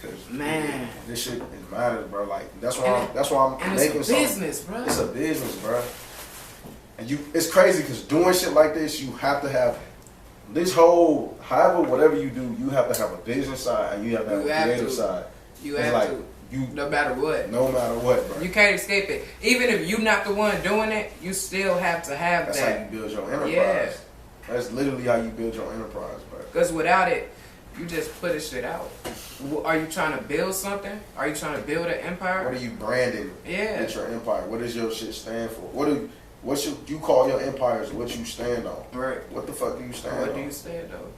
because man, this shit is matters, bro. Like that's why I'm making it's a business, bro. It's a business, bro. And it's crazy because doing shit like this, you have to have this whole, however, whatever you do, you have to have a business side and you have to have a creative side. You have to. No matter what. No matter what, bro. You can't escape it. Even if you're not the one doing it, you still have to have That's that. That's how you build your enterprise. Yeah. That's literally how you build your enterprise, bro. Because without it, you just put this shit out. Are you trying to build something? Are you trying to build an empire? What are you branding with your empire? What does your shit stand for? What should you call your empire is what you stand on. Right. What the fuck do you stand on? What do you stand on?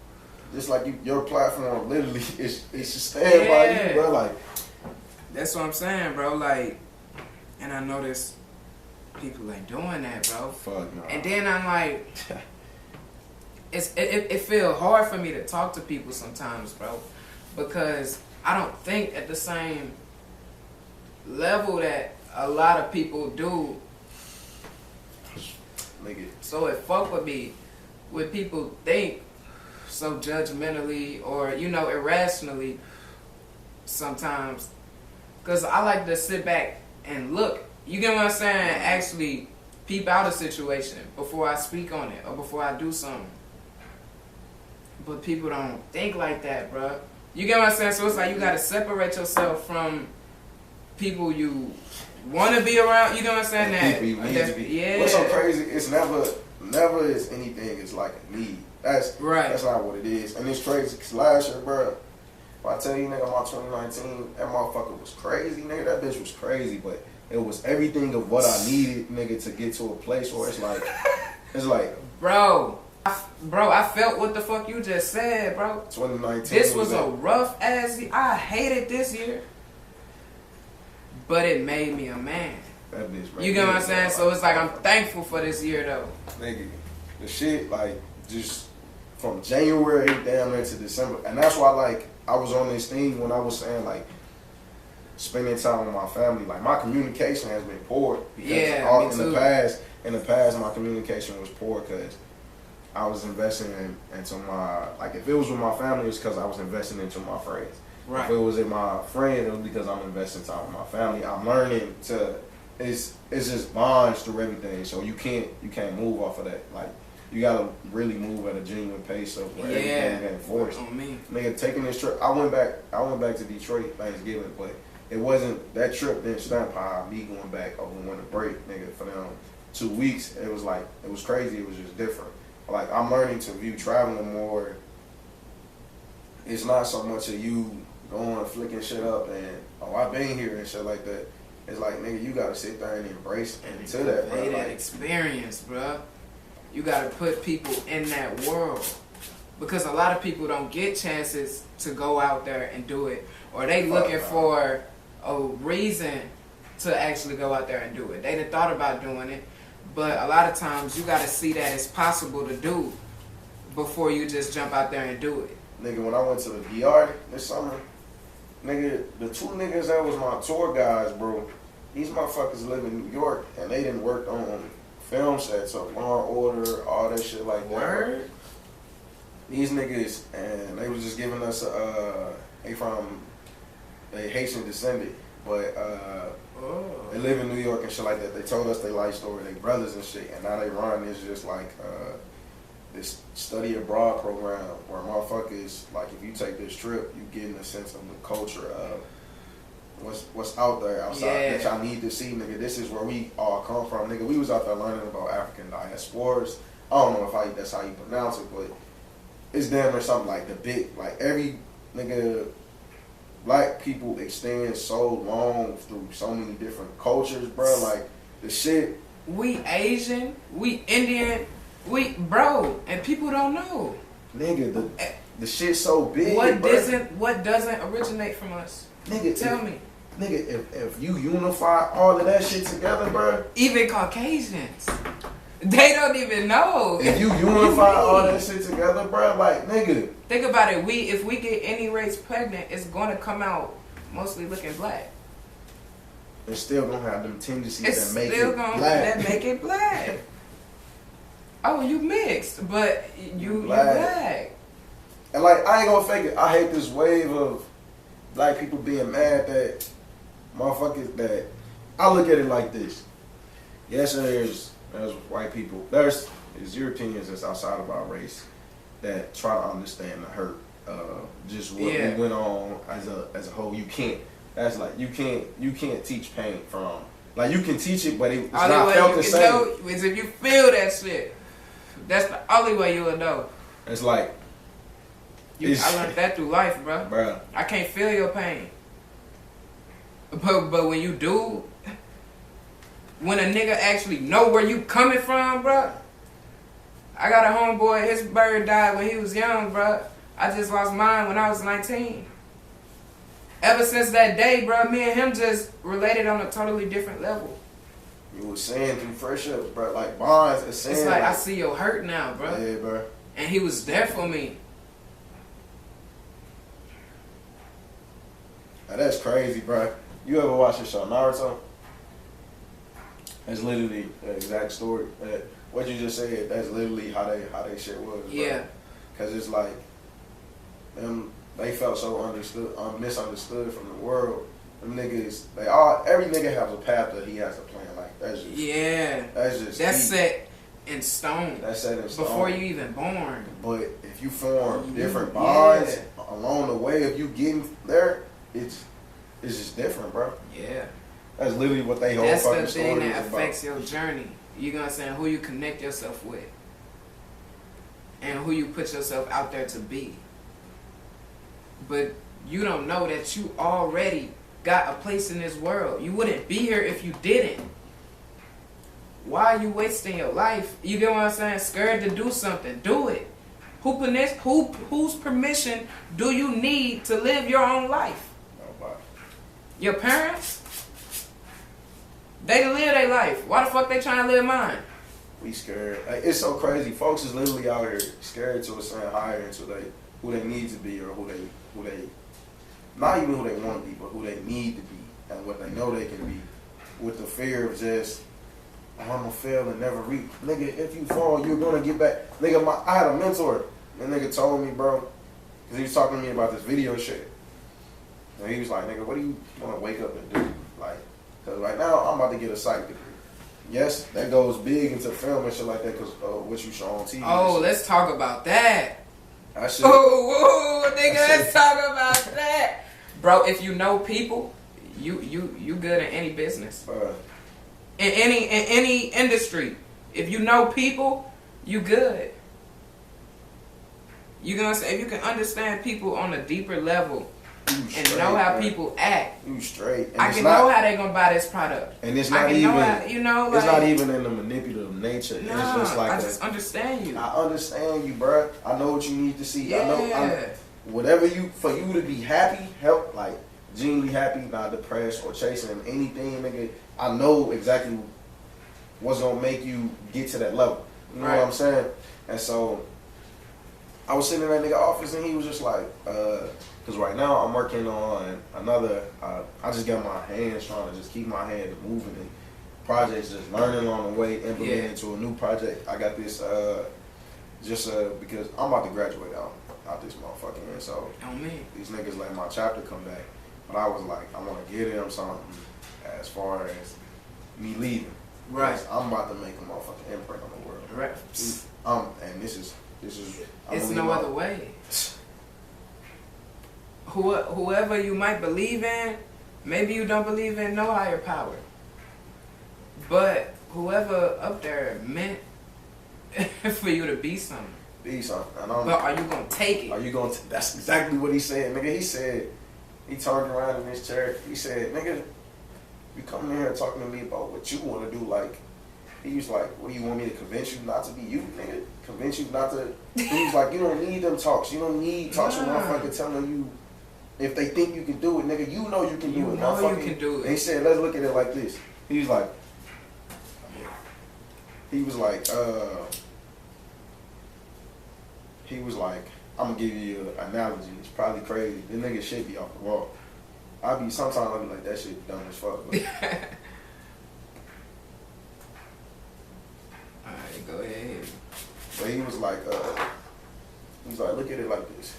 Just like your platform literally is stand by you, bro. Like, that's what I'm saying, bro. Like, and I notice people ain't doing that, bro. Fuck no. And then I'm like, it feel hard for me to talk to people sometimes, bro, because I don't think at the same level that a lot of people do. So it fuck with me when people think so judgmentally or, you know, irrationally sometimes. Because I like to sit back and look. You get what I'm saying? Actually peep out a situation before I speak on it or before I do something. But people don't think like that, bro. You get what I'm saying? So it's like you got to separate yourself from people you want to be around. You know what I'm saying? That people you need to be. Yeah. What's so crazy? It's never is anything. It's like a need. That's right. That's not what it is. And it's crazy because last year, bro, if I tell you, nigga, my 2019, that motherfucker was crazy, nigga. That bitch was crazy, but it was everything of what I needed, nigga, to get to a place where it's like, bro, I felt what the fuck you just said, bro. 2019. This was a rough ass year. I hated this year, but it made me a man. That bitch, you get what I'm saying? So it's like I'm thankful for this year, though. Nigga, the shit, like, just from January down there to December, and that's why, like, I was on this thing when I was saying, like, spending time with my family. Like, my communication has been poor because in the past my communication was poor because I was investing into my, like, if it was with my family, it's because I was investing into my friends. Right. If it was in my friend, it was because I'm investing time with my family. I'm learning to, it's just bonds through everything. So you can't move off of that. Like, you gotta really move at a genuine pace of where everything getting forced. On me. Nigga, taking this trip, I went back to Detroit Thanksgiving, but it wasn't, that trip didn't stamp how me going back over winter break, nigga, for them 2 weeks. It was like, it was crazy. It was just different. Like, I'm learning to view traveling more. It's not so much of you going and flicking shit up and, oh, I've been here and shit like that. It's like, nigga, you gotta sit there and embrace into that, bro. That experience, bro. You gotta put people in that world. Because a lot of people don't get chances to go out there and do it. Or they looking for a reason to actually go out there and do it. They done thought about doing it. But a lot of times you gotta see that it's possible to do before you just jump out there and do it. Nigga, when I went to the DR this summer, nigga, the two niggas that was my tour guys, bro, these motherfuckers live in New York and they done worked on film sets of Law and Order, all that shit like that. Word? These niggas, and they was just giving us they Haitian descendant, but they live in New York and shit like that. They told us their life story, they brothers and shit, and now they run is just like this study abroad program where motherfuckers, like, if you take this trip, you getting a sense of the culture of what's out there outside that y'all need to see, nigga. This is where we all come from, nigga. We was out there learning about African diasporas. I don't know if that's how you pronounce it, but it's damn near something like the big, like, every nigga, black people extend so long through so many different cultures, bro. Like, the shit. We Asian, we Indian, bro, and people don't know. Nigga, the shit's so big. What doesn't originate from us? Nigga, tell me. Nigga, if you unify all of that shit together, bro. Even Caucasians. They don't even know. If you unify all that shit together, bro, like, nigga. Think about it. If we get any race pregnant, it's going to come out mostly looking black. It's still going to have them tendencies that make it black. That make it black. Oh, you mixed, but you black. And, like, I ain't going to fake it. I hate this wave of black people being mad that motherfuckers that I look at it like this. Yes, there's white people. There's Europeans that's outside of our race that try to understand the hurt. Just what we went on as a whole. You can't. That's like you can't teach pain from. Like you can teach it, but it's not felt the same. Know is if you feel that shit. That's the only way you'll know. It's like I learned that through life, bro. Bruh. I can't feel your pain. But when you do, when a nigga actually know where you coming from, bro. I got a homeboy, his bird died when he was young, bro. I just lost mine when I was 19. Ever since that day, bro, me and him just related on a totally different level. You was saying through friendships, bro, like bonds. It's like I see your hurt now, bro. Yeah, bro. And he was there for me. Now, that's crazy, bro. You ever watch the show Naruto? That's literally the exact story. What you just said, that's literally how they shit was. Yeah. Because it's like, they felt so misunderstood from the world. Them niggas, every nigga has a path that he has to plan. Like, that's just, that's set in stone. That's set in stone. Before you even born. But if you form different bonds along the way, if you getting there, it's just different, bro. Yeah. That's literally what they whole fucking story is about. That's the thing that affects your journey. You know what I'm saying? Who you connect yourself with. And who you put yourself out there to be. But you don't know that you already got a place in this world. You wouldn't be here if you didn't. Why are you wasting your life? You get what I'm saying? Scared to do something. Do it. Whose permission do you need to live your own life? Nobody. Your parents? They live their life. Why the fuck they trying to live mine? We scared. Like, it's so crazy. Folks is literally out here scared to ascend higher into who they need to be, or who they not even who they want to be, but who they need to be and what they know they can be, with the fear of just, I'm gonna fail and never reach. Nigga, if you fall, you're gonna get back. Nigga, I had a mentor. That nigga told me, bro, because he was talking to me about this video shit. And he was like, nigga, what do you want to wake up and do? Like, because right now, I'm about to get a psych degree. Yes, that goes big into film and shit like that, because what you show on TV. Oh, let's talk about that. Nigga, let's talk about that. Bro, if you know people, you good in any business. In any industry. If you know people, you good. You know what I'm saying? If you can understand people on a deeper level and know how people act, you straight. And I can know how they gonna buy this product. And it's not even it's not even in the manipulative nature. Nah, it's just like I just understand you. I understand you, bro. I know what you need to see. Yeah. I know whatever for you to be happy, help, like genuinely happy, not depressed or chasing anything, nigga. I know exactly what's gonna make you get to that level. You know what I'm saying? And so I was sitting in that nigga office and he was just like, because right now I'm working on another, I just got my hands trying to just keep my hands moving and projects, just learning along the way, implementing to a new project. I got this, because I'm about to graduate out this motherfucking end, so these niggas let my chapter come back. But I was like, I want to get them something as far as me leaving. Right. I'm about to make a motherfucking imprint on the world. Right. And this is. It's no other way. Whoever you might believe in, maybe you don't believe in no higher power. But whoever up there meant for you to be something. Be something. But are you gonna take it? Are you gonna? That's exactly what he said, nigga. He said, he turned around in his chair. He said, nigga, you come in here talking to me about what you want to do, like. He was like, what do you want me to convince you not to be you, nigga? Convince you not to... He was like, you don't need them talks. You don't need talks with motherfucker telling you if they think you can do it, nigga. You know you can do it, motherfucker. You can do it. And he said, let's look at it like this. He was like, I'm going to give you an analogy. It's probably crazy. The nigga shit be off the wall. Sometimes I be like, that shit dumb as fuck. But Alright, go ahead. But he was like, look at it like this.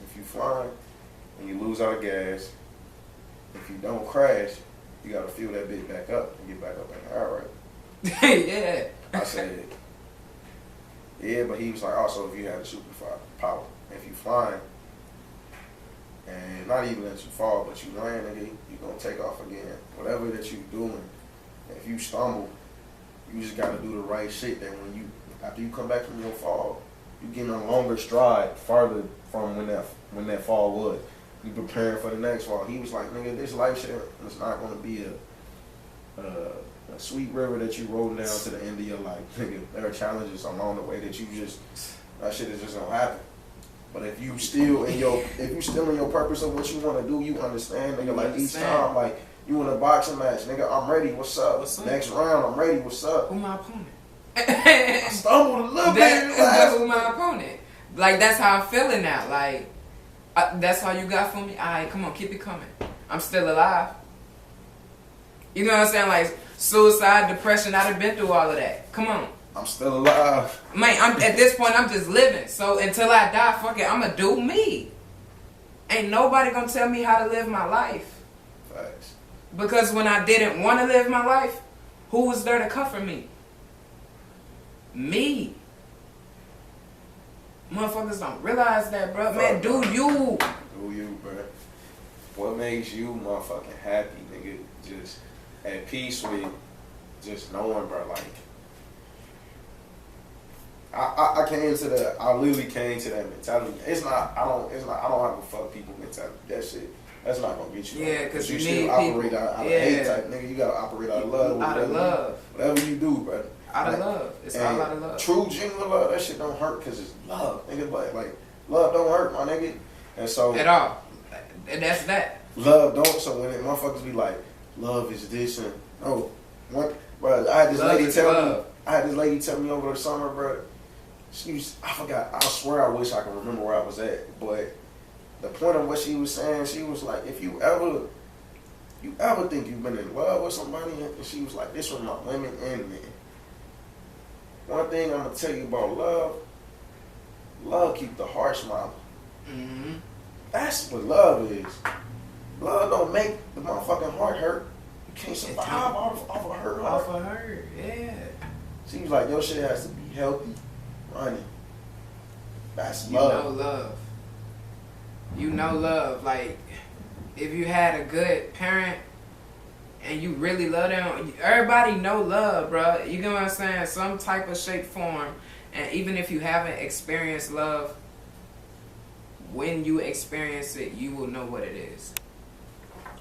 If you fly and you lose out of gas, if you don't crash, you gotta fuel that bitch back up and get back up in the air, right? Yeah. I said, yeah, but he was like, also if you have a superpower, if you flying, and not even let you fall, but you land, nigga, you gonna take off again. Whatever that you doing, if you stumble, you just gotta do the right shit. That when you, after you come back from your fall, you getting a longer stride farther from when that fall was. You preparing for the next fall. He was like, nigga, this life shit is not gonna be a sweet river that you roll down to the end of your life. Nigga, there are challenges along the way that that shit is just gonna happen. But if you still in your purpose of what you want to do, you understand, nigga. Like each time, like you in a boxing match, nigga, I'm ready. What's up? Next round, I'm ready. What's up? Who my opponent? I stumbled a little bit. That's who my opponent. Like that's how I'm feeling now. Like that's all you got for me. Alright, come on, keep it coming. I'm still alive. You know what I'm saying? Like suicide, depression. I've been through all of that. Come on. I'm still alive. Man, at this point, I'm just living. So until I die, fuck it, I'ma do me. Ain't nobody gonna tell me how to live my life. Facts. Because when I didn't want to live my life, who was there to comfort me? Me. Motherfuckers don't realize that, bro. Man, do you. Do you, bro. What makes you motherfucking happy, nigga? Just at peace with just knowing, bro, like, I came to that. I literally came to that mentality. I don't have a fuck people mentality. That shit, that's not gonna get you. Yeah, because you still need operate people. out of hate type, nigga. You gotta operate out of love. Out of love. Whatever you do, bro. Out of love. It's all out of love. True, genuine love. That shit don't hurt because it's love, nigga. But like, love don't hurt, my nigga. And so at all. And that's that. Love don't. So when motherfuckers be like, love is this and bro. I had this lady tell me over the summer, bro. I forgot. I swear I wish I could remember where I was at. But the point of what she was saying, she was like, if you ever think you've been in love with somebody, and she was like, this was my women and men. One thing I'm gonna tell you about love keep the heart smiling. Mm-hmm. That's what love is. Love don't make the motherfucking heart hurt. You can't survive off of hurt. Off of her, yeah. She was like, your shit has to be healthy. Running. That's love. You know love. Like, if you had a good parent and you really love them, everybody know love, bro. You know what I'm saying? Some type of shape, form. And even if you haven't experienced love, when you experience it, you will know what it is.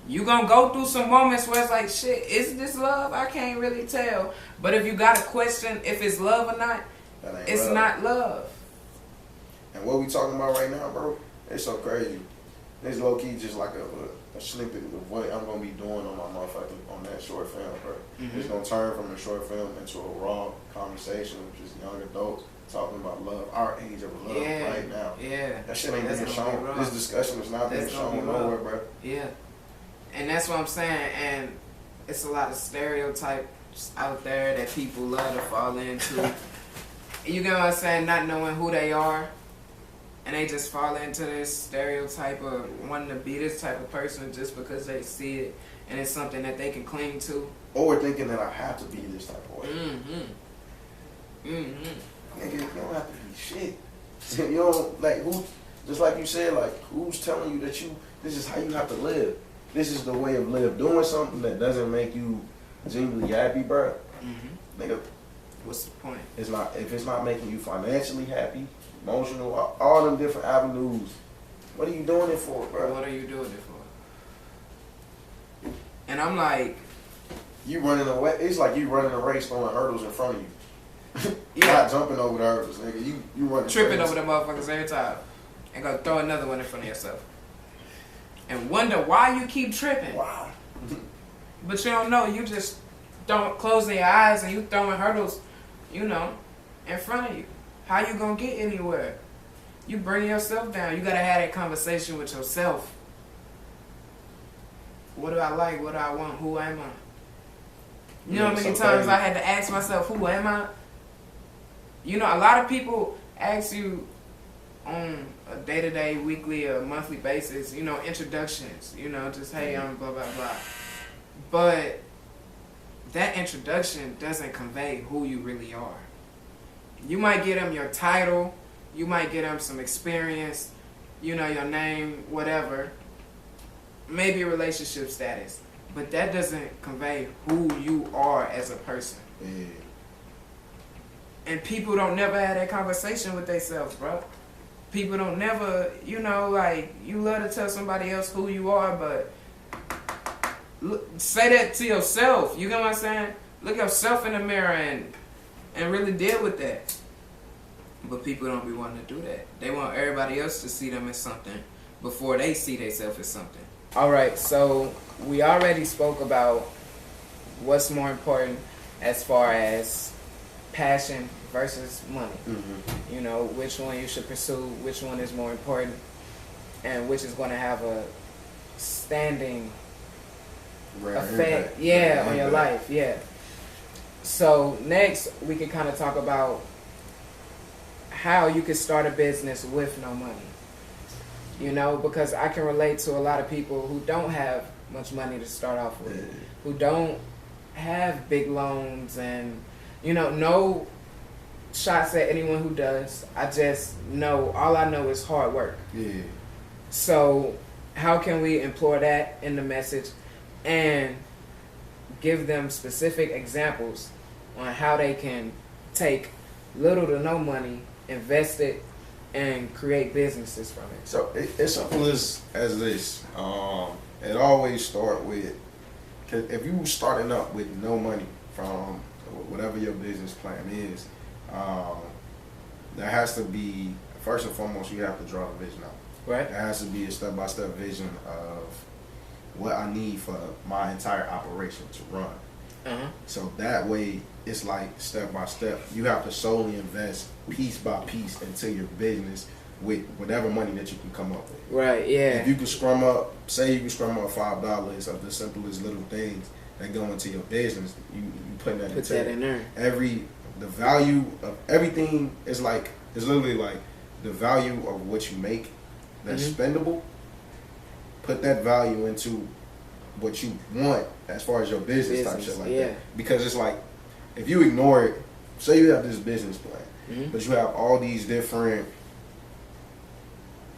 You gonna go through some moments where it's like, shit, is this love? I can't really tell. But if you got a question if it's love or not, it's love. Not love. And what we talking about right now, bro, it's so crazy. It's low key just like a snippet of what I'm gonna be doing on my on that short film, bro. Mm-hmm. It's gonna turn from a short film into a raw conversation with just young adults talking about love, our age of love right now. Yeah. That shit ain't being shown. This discussion is not being shown nowhere, bro. Yeah. And that's what I'm saying. And it's a lot of stereotypes out there that people love to fall into. You get what I'm saying? Not knowing who they are. And they just fall into this stereotype of wanting to be this type of person just because they see it and it's something that they can cling to. Or thinking that I have to be this type of way. Mm-hmm. Mm-hmm. Nigga, you don't have to be shit. You don't, like, just like you said, like, who's telling you that this is how you have to live? This is the way of live. Doing something that doesn't make you genuinely happy, bro. Mm-hmm. Nigga, what's the point? If it's not making you financially happy, emotional, all them different avenues, what are you doing it for, bro? What are you doing it for? And I'm like, you running away. It's like you running a race throwing hurdles in front of you. Yeah. Not jumping over the hurdles, nigga. You running tripping over the motherfuckers every time, and gonna throw another one in front of yourself, and wonder why you keep tripping. Why? But you don't know. You just don't close your eyes and you throwing hurdles, in front of you. How you gonna get anywhere? You bring yourself down. You gotta have that conversation with yourself. What do I like? What do I want? Who am I? You know how many times I had to ask myself, who am I? A lot of people ask you, on a day-to-day, weekly, or monthly basis, you know, introductions, you know, just, hey, I'm blah, blah, blah. But that introduction doesn't convey who you really are. You might get them your title, you might get them some experience, you know, your name, whatever, maybe a relationship status, but that doesn't convey who you are as a person. Yeah. And people don't never have that conversation with themselves, bro. People don't never, you know, like, you love to tell somebody else who you are, but say that to yourself. You know what I'm saying? Look yourself in the mirror and really deal with that. But people don't be wanting to do that. They want everybody else to see them as something before they see themselves as something. All right, so we already spoke about what's more important as far as passion versus money. Mm-hmm. You know, which one you should pursue, which one is more important, and which is going to have a standing effect, on your life, So next, we can kind of talk about how you can start a business with no money. You know, because I can relate to a lot of people who don't have much money to start off with, who don't have big loans, and, you know, no shots at anyone who does. I just know, all I know is hard work. Yeah. So how can we implore that in the message and give them specific examples on how they can take little to no money, invest it, and create businesses from it? So it's simple as this. It always start with, cause if you starting up with no money from whatever your business plan is, there has to be, first and foremost, you have to draw the vision out. Right. There has to be a step-by-step vision of what I need for my entire operation to run. Uh-huh. So that way, it's like step by step. You have to solely invest piece by piece into your business with whatever money that you can come up with. Right, yeah. If you can scrum up, say you can scrum up $5 of the simplest little things that go into your business, you put that in there. The value of everything is literally like the value of what you make that's spendable. Put that value into what you want as far as your business type shit like that. Because it's like, if you ignore it, say you have this business plan, but you have all these different,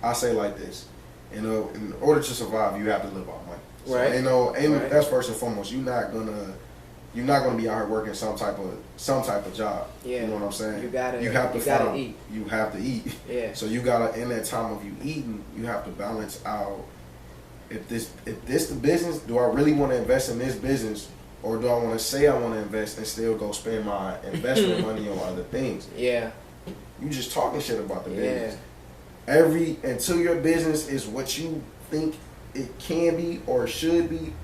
I say like this, you know, in order to survive, you have to live off money. So, right. You know, and that's first and foremost. You're not gonna be out here working some type of job. Yeah. You know what I'm saying? You have to eat. You have to eat. Yeah. So you gotta, in that time of you eating, you have to balance out, if this the business, do I really want to invest in this business, or do I want to say I want to invest and still go spend my investment money on other things? Yeah. You just talking shit about the business. Until your business is what you think it can be or should be,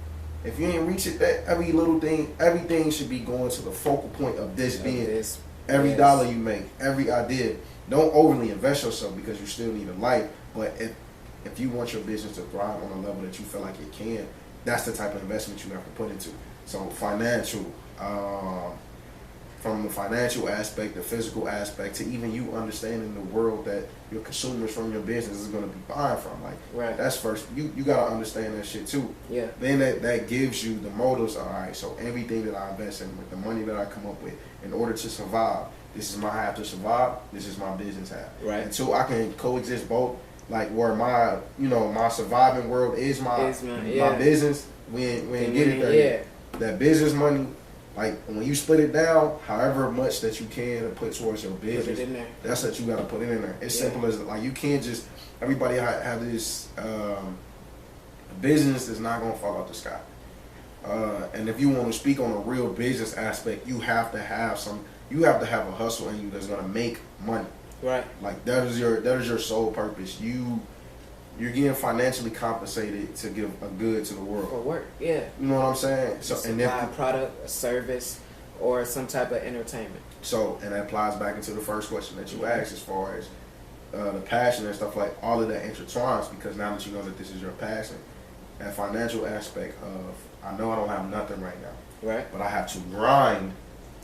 if you ain't reach it, that everything should be going to the focal point of this being every dollar you make, every idea. Don't overly invest yourself because you still need a life, but if you want your business to thrive on a level that you feel like it can, that's the type of investment you have to put into. So financial, from the financial aspect, the physical aspect, to even you understanding the world that your consumers from your business is going to be buying from. Like, that's first. You got to understand that shit too. Yeah. Then that gives you the motives. All right, so everything that I invest in, with the money that I come up with, in order to survive, this is my half to survive. This is my business half. Right. Until I can coexist both. Like, where my surviving world is my business. We ain't get it there yet. That business money, like, when you split it down, however much that you can put towards your business, that's what you got to put in there. It's simple as, like, you can't just, everybody have this, business is not going to fall out the sky. And if you want to speak on a real business aspect, you have to have a hustle in you that's going to make money. Right. Like, that is your sole purpose. You're getting financially compensated to give a good to the world. For work, yeah. You know what I'm saying? So, and then a product, a service, or some type of entertainment. So, and that applies back into the first question that you asked, as far as the passion and stuff, like, all of that intertwines, because now that you know that this is your passion, that financial aspect of, I know I don't have nothing right now. Right. But I have to grind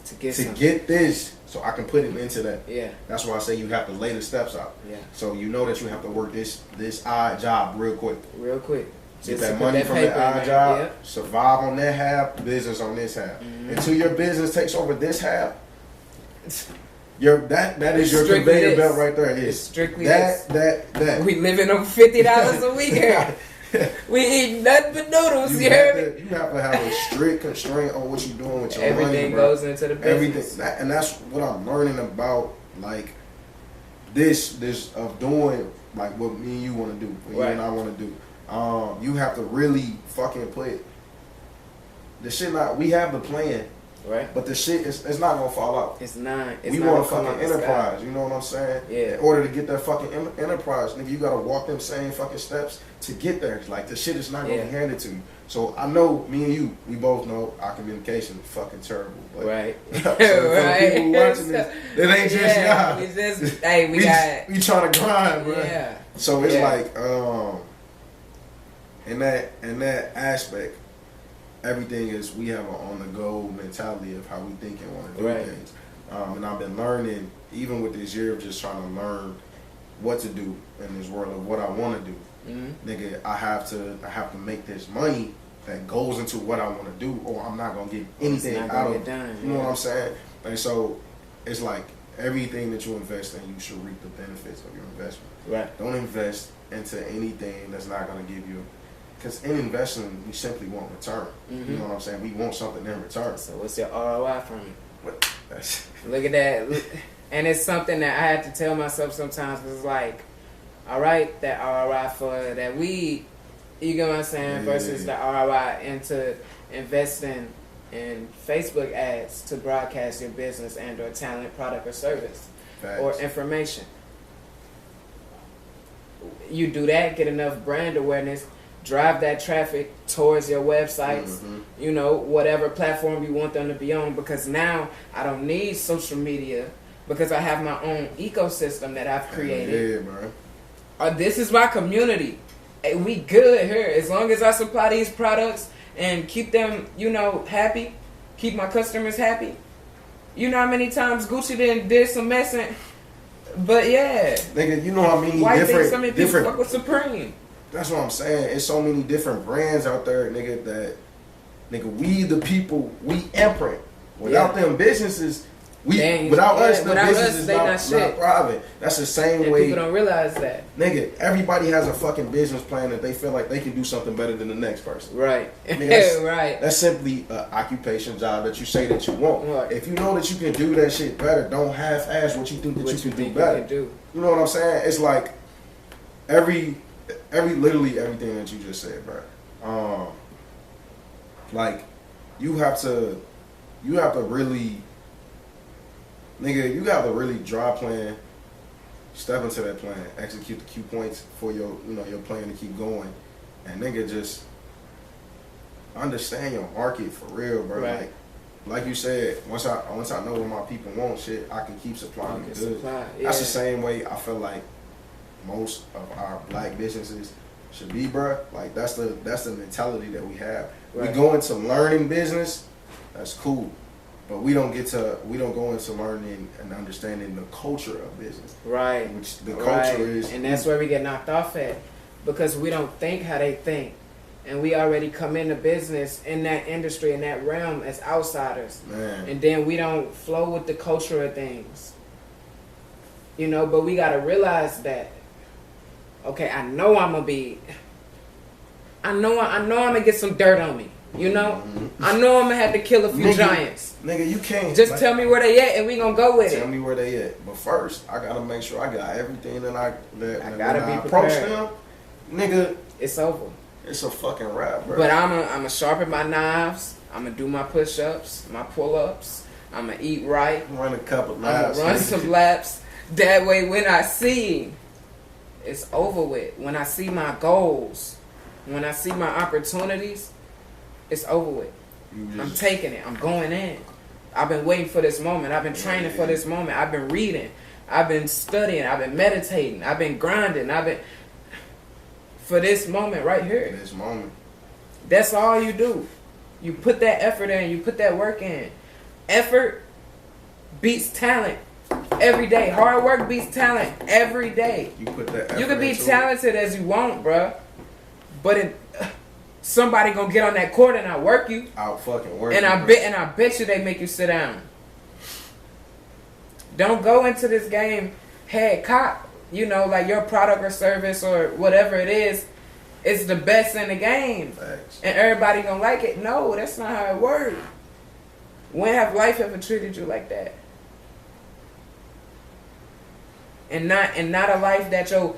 to get this, so I can put it into that. Yeah. That's why I say you have to lay the steps out. Yeah. So you know that you have to work this odd job real quick. Real quick. Get that money from that odd job, survive on that half, business on this half. Until your business takes over this half, that is your conveyor belt right there. It's strictly that. We living on $50 a week here. We eat nothing but noodles. You have to have a strict constraint on what you're doing with your money. Everything goes into the business. Everything, and that's what I'm learning about, like this of doing like what me and you want to do, what you and I want to do. You have to really fucking put the shit. We have the plan, right? But the shit it's not gonna fall out. It's not. We want a fucking enterprise. You know what I'm saying? Yeah. In order to get that fucking enterprise, nigga, you gotta walk them same fucking steps to get there. Like the shit is not gonna be handed to you. So I know me and you, we both know our communication is fucking terrible. But, right. So for the people watching this, it ain't just y'all. We just we trying to grind, bro. Yeah. So it's like in that aspect, everything is we have an on the go mentality of how we think and want to do things. And I've been learning, even with this year of just trying to learn what to do in this world of what I want to do. Nigga, I have to make this money that goes into what I want to do, or I'm not gonna get anything out of it. You know what I'm saying? And so it's like everything that you invest in, you should reap the benefits of your investment. Right. Don't invest into anything that's not gonna give you. Because in investing, we simply want return. You know what I'm saying? We want something in return. So what's your ROI from it? Look at that. And it's something that I have to tell myself sometimes. It's like, all right, that ROI for that weed, you get what I'm saying, versus the ROI into investing in Facebook ads to broadcast your business and or talent, product, or service. Facts. Or information. You do that, get enough brand awareness, drive that traffic towards your websites, you know, whatever platform you want them to be on, because now I don't need social media because I have my own ecosystem that I've created. Yeah, man. This is my community. Hey, we good here. As long as I supply these products and keep them, you know, happy, keep my customers happy. You know how many times Gucci did some messing? But yeah. Nigga, you know how many why different... Why so many people fuck with Supreme? That's what I'm saying. It's so many different brands out there, nigga, that, nigga, we the people, we imprint. Without them businesses, without us, the business is not thriving. That's the same way. People don't realize that. Nigga, everybody has a fucking business plan that they feel like they can do something better than the next person. Right. Nigga, right. That's simply an occupation job that you say that you want. Right. If you know that you can do that shit better, don't half-ass what you think that you can do better. You know what I'm saying? It's like literally everything that you just said, bro. Like you have to really, nigga, you got to really draw a plan, step into that plan, execute the key points for your plan to keep going, and nigga just understand your market for real, bro. Right. Like you said, once I know what my people want, shit, I can keep supplying the goods. That's the same way I feel like most of our black businesses should be, bro. Like that's the mentality that we have. Right. We go into learning business, that's cool, but we don't go into learning and understanding the culture of business. Right. Which the culture is, and that's where we get knocked off at, because we don't think how they think, and we already come into business in that industry, in that realm as outsiders. Man. And then we don't flow with the culture of things. You know, but we gotta realize that. Okay, I know I'm gonna get some dirt on me. You know, I know I'm gonna have to kill a few giants. Nigga, you can't just tell me where they at, and we gonna go with it. Tell me where they at, but first I gotta make sure I got everything that I gotta be approach them. Nigga, it's over. It's a fucking wrap, bro. But I'ma sharpen my knives. I'ma do my push-ups, my pull-ups. I'ma eat right. Run a couple laps. I'ma run some laps. That way, when I see it's over with. When I see my goals, when I see my opportunities, it's over with. I'm taking it. I'm going in. I've been waiting for this moment. I've been training for this moment. I've been reading. I've been studying. I've been meditating. I've been grinding. For this moment right here. This moment. That's all you do. You put that effort in. You put that work in. Effort beats talent every day. Hard work beats talent every day. You put that. You can be talented as you want, bruh, but somebody gonna get on that court and outwork you. Out fucking work. And I bet you they make you sit down. Don't go into this game head cock. You know, like your product or service or whatever it is the best in the game. Facts. And everybody gonna like it. No, that's not how it works. When have life ever treated you like that? And not a life that your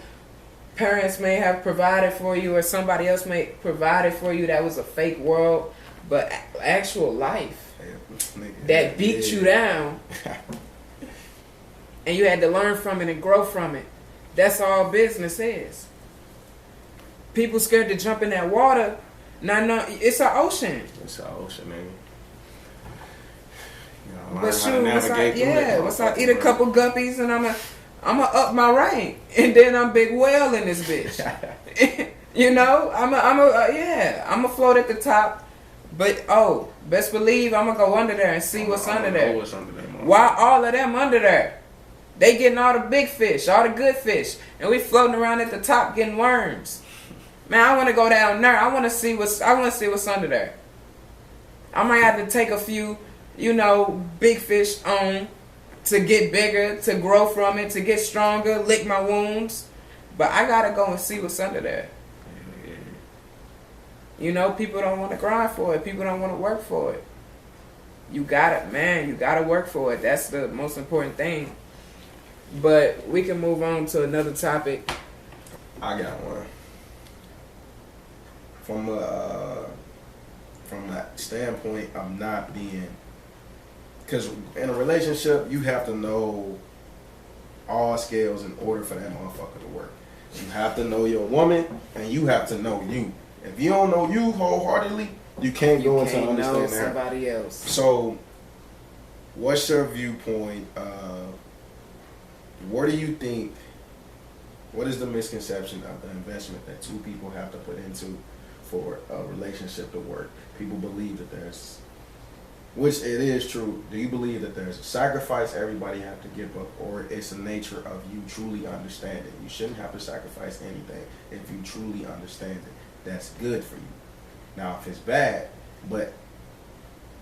parents may have provided for you or somebody else may provided for you that was a fake world, but actual life that beat you down and you had to learn from it and grow from it. That's all business is. People scared to jump in that water. No, it's an ocean. It's an ocean, man. But shoot, once I eat a couple guppies and I'ma up my rank, and then I'm big whale in this bitch. You know, I'ma float at the top, but best believe I'ma go under there and see what's under there. Why all of them under there? They getting all the big fish, all the good fish, and we floating around at the top getting worms. Man, I want to go down there. I want to see what's under there. I might have to take a few, big fish on to get bigger, to grow from it, to get stronger, lick my wounds. But I gotta go and see what's under there. People don't want to grind for it. People don't want to work for it. You gotta work for it. That's the most important thing. But we can move on to another topic. I got one. From that standpoint of not being, because in a relationship you have to know all scales in order for that motherfucker to work. You have to know your woman and you have to know you. If you don't know you wholeheartedly, you can't go into understanding somebody else. So, what's your viewpoint of what do you think? What is the misconception of the investment that two people have to put into for a relationship to work? People believe that there's, which it is true. Do you believe that there's a sacrifice everybody have to give up, or it's the nature of you truly understanding? You shouldn't have to sacrifice anything if you truly understand it. That's good for you. Now, if it's bad, but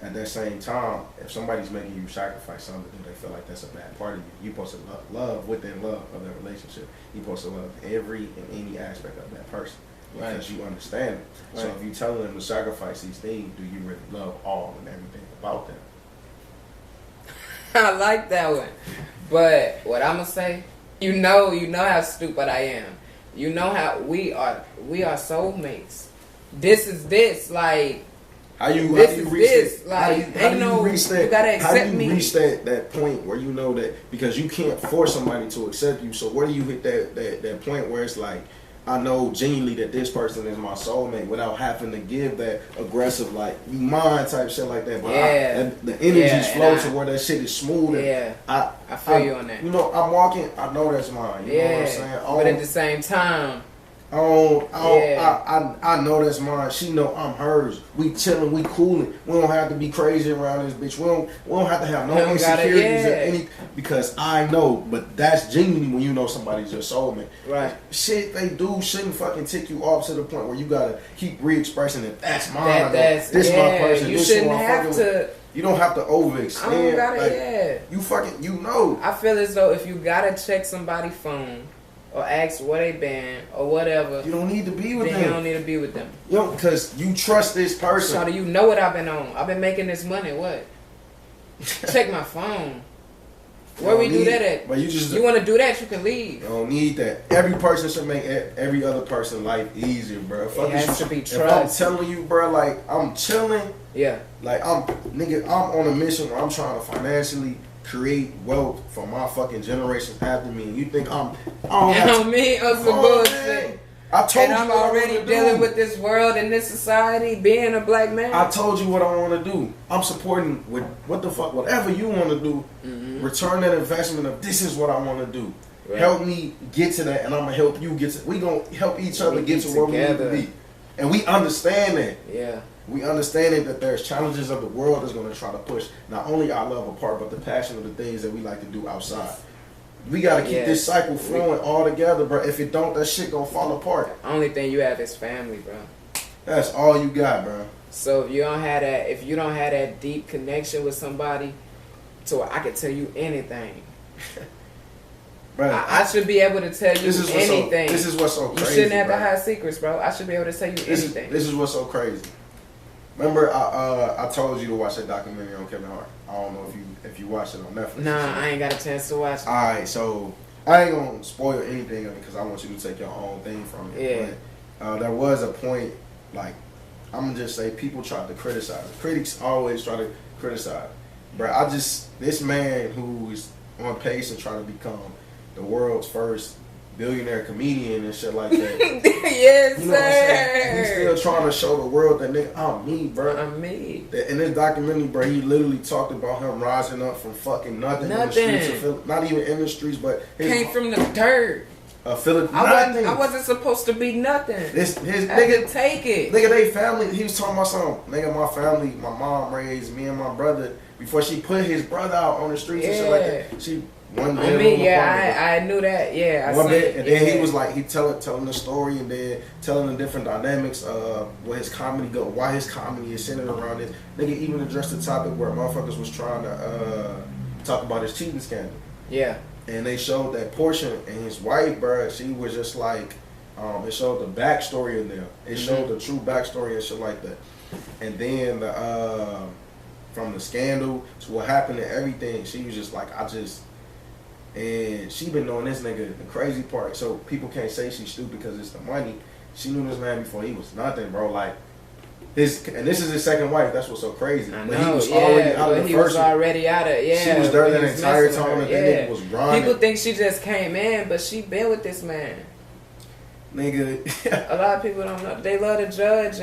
at that same time, if somebody's making you sacrifice something, do they feel like that's a bad part of you? You're supposed to love within love of that relationship. You're supposed to love every and any aspect of that person. Because you understand it. Right. So if you're telling them to sacrifice these things, do you really love all and everything about them? I like that one. But what I'm gonna say, you know how stupid I am. You know how we are soulmates. This is this, like how you reach that point where you know that, because you can't force somebody to accept you. So where do you hit that point where it's like, I know genuinely that this person is my soulmate without having to give that aggressive, like, you mine type shit like that. But the energies flow to where that shit is smooth. And I feel you on that. I'm walking, I know that's mine. You know what I'm saying? But at the same time, I know that's mine. She know I'm hers. We chilling, we cooling. We don't have to be crazy around this bitch. We don't have to have no insecurities or any, because I know. But that's genuinely when you know somebody's your soulmate. Right. Shit they do shouldn't fucking tick you off to the point where you gotta keep re-expressing that that's mine. This my person. You shouldn't have to. You don't have to overextend. I don't gotta, You fucking, you know. I feel as though if you gotta check somebody's phone or ask where they been or whatever, you don't need to be with them. You don't need to be with them. Because you trust this person. So do you know what I've been on? I've been making this money. What? Check my phone. Where we do that at? But you want to do that, you can leave. You don't need that. Every person should make every other person's life easier, bro. It has to be trust. If I'm telling you, bro, like, I'm chilling. Yeah. Like, I'm on a mission where I'm trying to financially create wealth for my fucking generations after me. And you think I'm some bullshit. I told you I'm already dealing with this world and this society, being a black man. I told you what I want to do. I'm supporting with whatever you want to do. Mm-hmm. Return that investment of this is what I want to do. Right. Help me get to that, and I'm gonna help you get to. We gonna help each other get to where we need to be, and we understand that. Yeah. We understanding that there's challenges of the world that's going to try to push not only our love apart, but the passion of the things that we like to do outside. We got to keep this cycle flowing all together, bro. If it don't, that shit going to fall apart. The only thing you have is family, bro. That's all you got, bro. So if you don't have that deep connection with somebody, so I can tell you anything. Bro, I should be able to tell you anything. This is what's so crazy. You shouldn't have to hide secrets, bro. I should be able to tell you anything. This is what's so crazy. Remember, I told you to watch that documentary on Kevin Hart. I don't know if you watched it on Netflix. Nah, I ain't got a chance to watch it. All right, so I ain't gonna spoil anything of it because I want you to take your own thing from it. Yeah. But, there was a point, like, I'm gonna just say people tried to criticize it. Critics always try to criticize. Bro, this man who is on pace and trying to become the world's first billionaire comedian and shit like that. Yes, you know sir. He's still trying to show the world that nigga, I'm me, bro. I'm me. In this documentary, bro, he literally talked about him rising up from fucking nothing. In the streets of Philly, not even in the streets, but came from the dirt. I wasn't supposed to be nothing. His I nigga take it. Nigga, they family. He was talking about something. Nigga, my family, my mom raised me and my brother before she put his brother out on the streets and shit like that. She one on me, I knew that. Yeah, one bit, and then he was like, he telling the story and then telling the different dynamics of where his comedy go, why his comedy is centered around it. Nigga even addressed the topic where motherfuckers was trying to talk about his cheating scandal. Yeah. And they showed that portion and his wife, bro, she was just like, it showed the backstory of them. It showed the true backstory and shit like that. And then from the scandal to what happened and everything, she was just like, and she been knowing this nigga, the crazy part, so people can't say she's stupid because it's the money. She knew this man before he was nothing, bro. Like, and this is his second wife. That's what's so crazy. I know, but he was already out of the first. He was already out of, She was there the entire time that nigga was running. People think she just came in, but she been with this man. Nigga. A lot of people don't know. They love to judge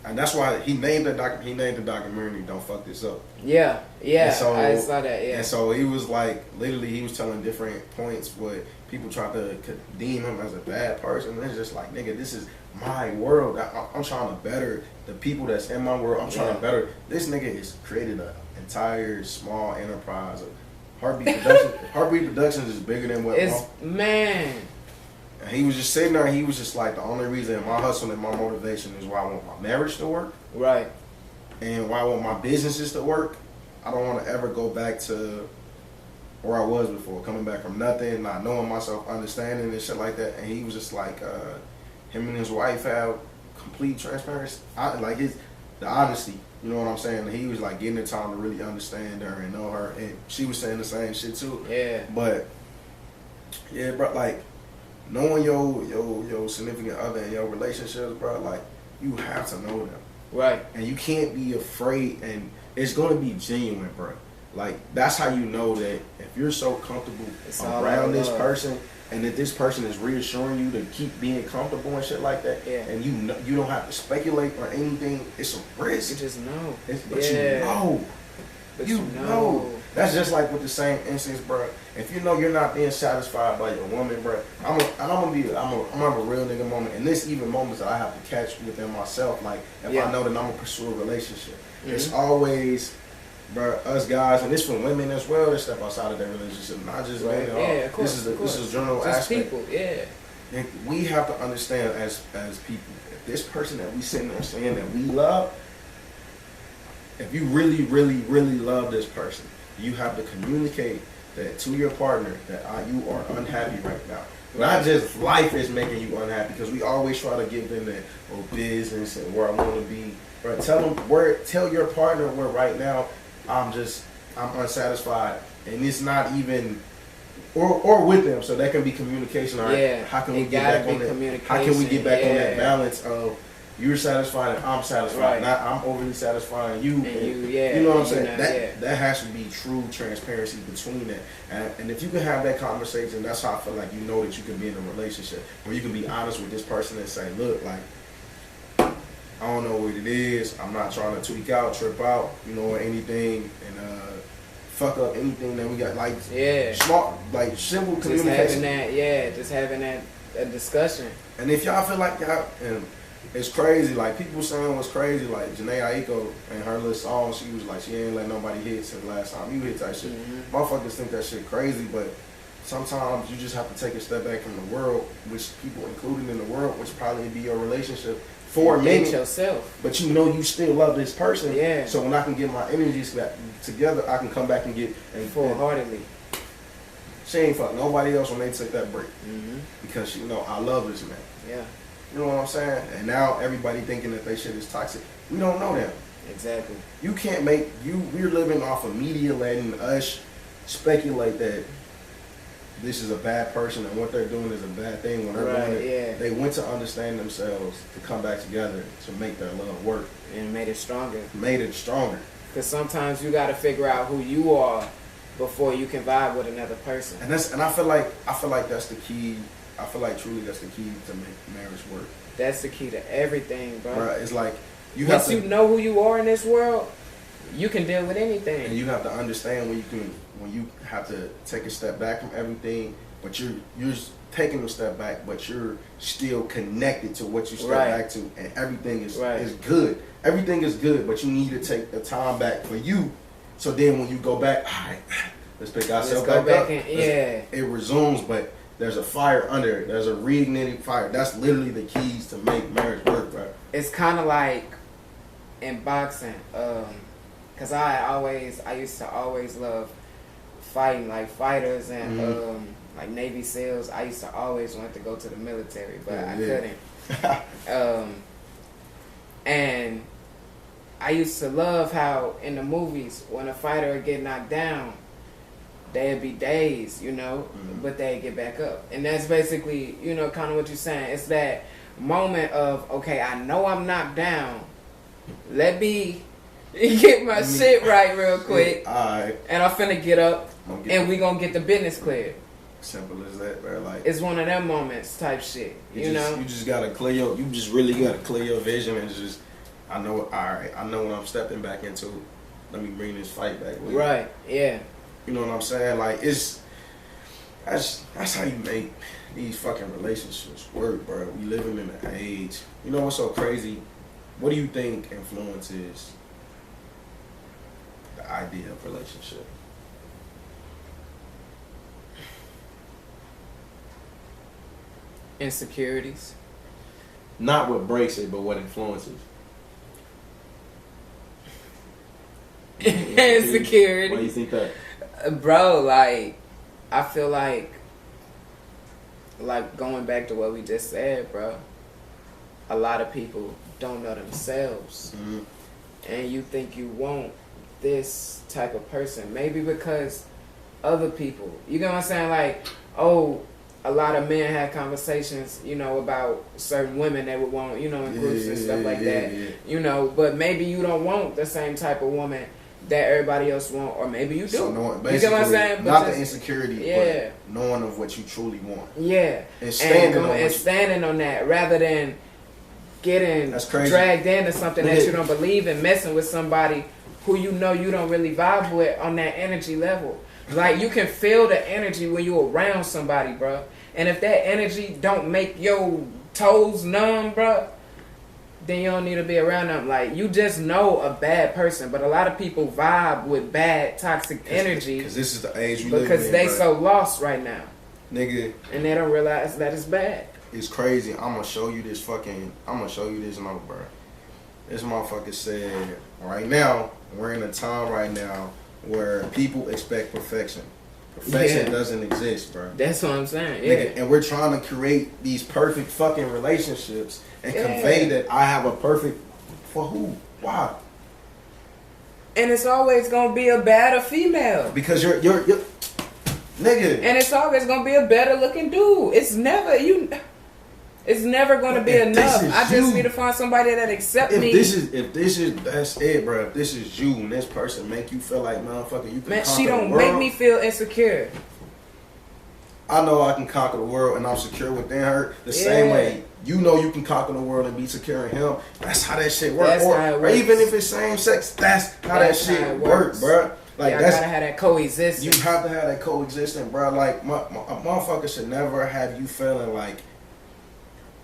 and that's why he named the documentary "Don't Fuck This Up." Yeah, so, I saw that. Yeah, and so he was like, literally, he was telling different points where people tried to deem him as a bad person. And it's just like, nigga, this is my world. I'm trying to better the people that's in my world. I'm trying to better. This nigga has created an entire small enterprise of Heartbeat Productions. Heartbeat Productions is bigger than what man. And he was just sitting there and he was just like, the only reason my hustle and my motivation is why I want my marriage to work. Right. And why I want my businesses to work. I don't want to ever go back to where I was before, coming back from nothing, not knowing myself, understanding and shit like that. And he was just like, him and his wife have complete transparency. The honesty, you know what I'm saying? And he was like getting the time to really understand her and know her. And she was saying the same shit too. Yeah. But, yeah, bro, like, knowing your significant other in your relationships, bro, like, you have to know them. Right. And you can't be afraid, and it's going to be genuine, bro. Like, that's how you know that if you're so comfortable around this person, and that this person is reassuring you to keep being comfortable and shit like that, and you don't have to speculate or anything, it's a risk. You just know. But you know. That's just like with the same instance, bro. If you know you're not being satisfied by your woman, bro, I'm gonna have a real nigga moment. And this even moments that I have to catch within myself. Like, if I know that I'm gonna pursue a relationship, it's always, bro, us guys, and this for women as well, that step outside of their relationship, not just men at all. Yeah, of course. This is general just aspect. People, yeah. And we have to understand as people, if this person that we sitting there saying that we love, if you really, really, really love this person, you have to communicate that to your partner that you are unhappy right now. Not just life is making you unhappy, because we always try to give them that business and where I want to be. But tell your partner where right now I'm unsatisfied, and it's not even or with them, so that can be communication. All right, yeah, how can we get back on that? How can we get back on that balance of you're satisfied and I'm satisfied, right. Not I'm overly satisfying you. You know what I'm saying? That has to be true transparency between that. And if you can have that conversation, that's how I feel like you know that you can be in a relationship where you can be honest with this person and say, look, like, I don't know what it is. I'm not trying to tweak out, trip out, or anything, and fuck up anything that we got. Like, smart, like simple communication. Just having that discussion. And if y'all feel like y'all, and it's crazy. Like people saying what's crazy. Like Janae Aiko and her little song, she was like, she ain't let nobody hit since last time you hit that shit. Motherfuckers think that shit crazy, but sometimes you just have to take a step back from the world, which people included in the world, which probably be your relationship for a minute. Yourself. But you know you still love this person. Yeah. So when I can get my energies back together, I can come back and get full-heartedly. She ain't fuck nobody else when they took that break because she know I love this man. Yeah. You know what I'm saying? And now everybody thinking that they shit is toxic. We don't know them. Exactly. You can't make we're living off of media letting us speculate that this is a bad person and what they're doing is a bad thing when they're doing it. Yeah. They went to understand themselves to come back together to make their love work. And made it stronger. Made it stronger. Because sometimes you got to figure out who you are before you can vibe with another person. And I feel like that's the key. I feel like truly that's the key to make marriage work. That's the key to everything, bro. Bruh, it's like once you know who you are in this world, you can deal with anything. And you have to understand when you have to take a step back from everything, but you're taking a step back, but you're still connected to what you step back to, and everything is good. Everything is good, but you need to take the time back for you. So then when you go back, all right, let's pick ourselves back up. It resumes, but there's a fire under it. There's a reignited fire. That's literally the keys to make marriage work, bro. It's kind of like in boxing, because I used to always love fighting, like fighters and like Navy SEALs. I used to always want to go to the military, but I couldn't. And I used to love how in the movies, when a fighter would get knocked down, they'd be dazed, you know, but they'd get back up. And that's basically, you know, kind of what you're saying. It's that moment of, okay, I know I'm knocked down. Let me get my shit right real quick. Alright. And I'm finna get up, and we gonna get the business cleared. Simple as that, bro. Like, it's one of them moments type shit, you know? You just gotta you just really gotta clear your vision and just, I know what I'm stepping back into. Let me bring this fight back with Right, yeah. You know what I'm saying? Like, that's how you make these fucking relationships work, bro. We living in an age. You know what's so crazy? What do you think influences the idea of relationship? Insecurities. Not what breaks it, but what influences. Insecurity. Why do you think that? Bro, like, I feel like going back to what we just said, bro, a lot of people don't know themselves. And you think you want this type of person. Maybe because other people, you know what I'm saying? Like, oh, a lot of men had conversations, you know, about certain women they would want, you know, in groups and stuff like that. You know, but maybe you don't want the same type of woman that everybody else want, or maybe you do. So you get what I'm saying? Not the insecurity, but knowing of what you truly want. Yeah. And standing standing on that rather than getting dragged into something that you don't believe in, messing with somebody who you know you don't really vibe with on that energy level. Like, you can feel the energy when you're around somebody, bro. And if that energy don't make your toes numb, bro, then you don't need to be around them. Like, you just know a bad person, but a lot of people vibe with bad, toxic energy. Because this is the age we live in, because they so lost right now. Nigga. And they don't realize that it's bad. It's crazy. I'm going to show you this note, bro. This motherfucker said, right now, we're in a time right now where people expect perfection. Perfection doesn't exist, bro. That's what I'm saying. Yeah. Nigga, and we're trying to create these perfect fucking relationships and convey that I have a perfect for who? Why? And it's always gonna be a better female. Because you're nigga. And it's always gonna be a better looking dude. It's never It's never gonna be enough. I just need to find somebody that accepts me. If this is that's it, bro. If this is you and this person make you feel like motherfucker, you can conquer she don't the world. make me feel insecure. I know I can conquer the world and I'm secure within her. The same way you know you can conquer the world and be secure in him. That's how that shit works. Or even if it's same sex, that's how that shit works, bro. Like, gotta have that coexistence. You have to have that coexistence, bro. Like, a motherfucker should never have you feeling like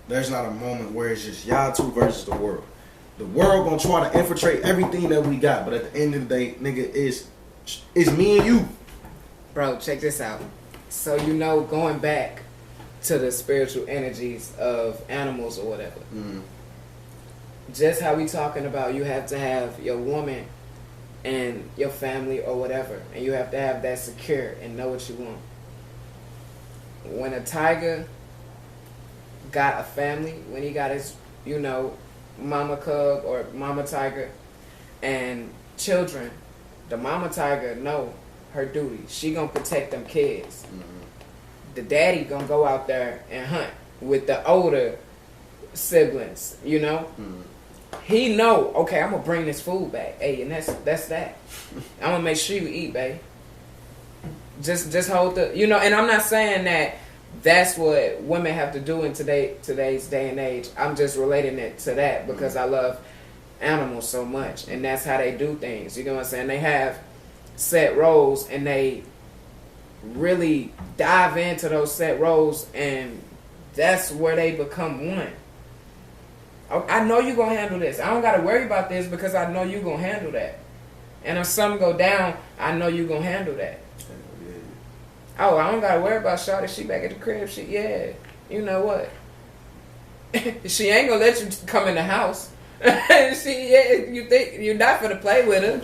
There's not a moment where it's just y'all two versus the world. The world gonna try to infiltrate everything that we got, but at the end of the day, nigga, it's me and you. Bro, check this out. So you know, going back to the spiritual energies of animals or whatever. Mm. Just how we talking about you have to have your woman and your family or whatever, and you have to have that secure and know what you want. When a tiger got a family, when he got his, you know, mama cub or mama tiger and children, the mama tiger know her duty. She gonna protect them kids. Mm-hmm. The daddy gonna go out there and hunt with the older siblings, you know. Mm-hmm. He know, okay, I'm gonna bring this food back. Hey, and that's that. I'm gonna make sure you eat, babe. Just hold the, you know. And I'm not saying that that's what women have to do in today's day and age. I'm just relating it to that because I love animals so much, and that's how they do things. You know what I'm saying? They have set roles, and they really dive into those set roles, and that's where they become one. I know you're going to handle this. I don't got to worry about this because I know you're going to handle that. And if something go down, I know you're going to handle that. Oh, I don't got to worry about Shawty. She back at the crib. Yeah. You know what? She ain't going to let you come in the house. You think you're not going to play with her.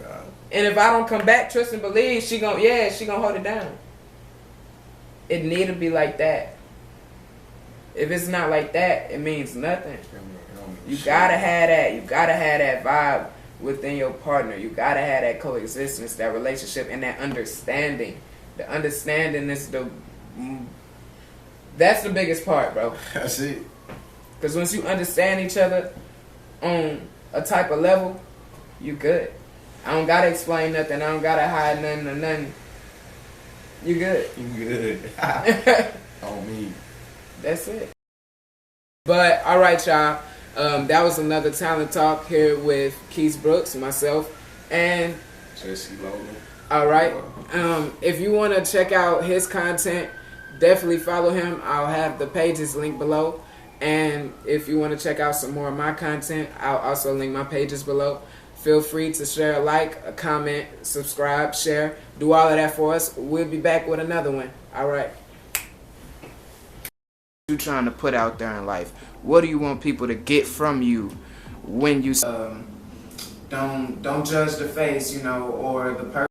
God. And if I don't come back, trust and believe, she going to hold it down. It need to be like that. If it's not like that, it means nothing. You gotta have that. You gotta have that vibe within your partner. You gotta have that coexistence, that relationship, and that understanding. The understanding is that's the biggest part, bro. That's it. Because once you understand each other on a type of level, you good. I don't gotta explain nothing. I don't gotta hide nothing or nothing. You good. You good. On me. That's it. But all right, y'all. That was another talent talk here with Quis Brooks, myself, and Jesse Logan. All right. If you want to check out his content, definitely follow him. I'll have the pages linked below. And if you want to check out some more of my content, I'll also link my pages below. Feel free to share, a comment, subscribe, share. Do all of that for us. We'll be back with another one. All right. You trying to put out there in life? What do you want people to get from you when you don't judge the face, you know, or the person?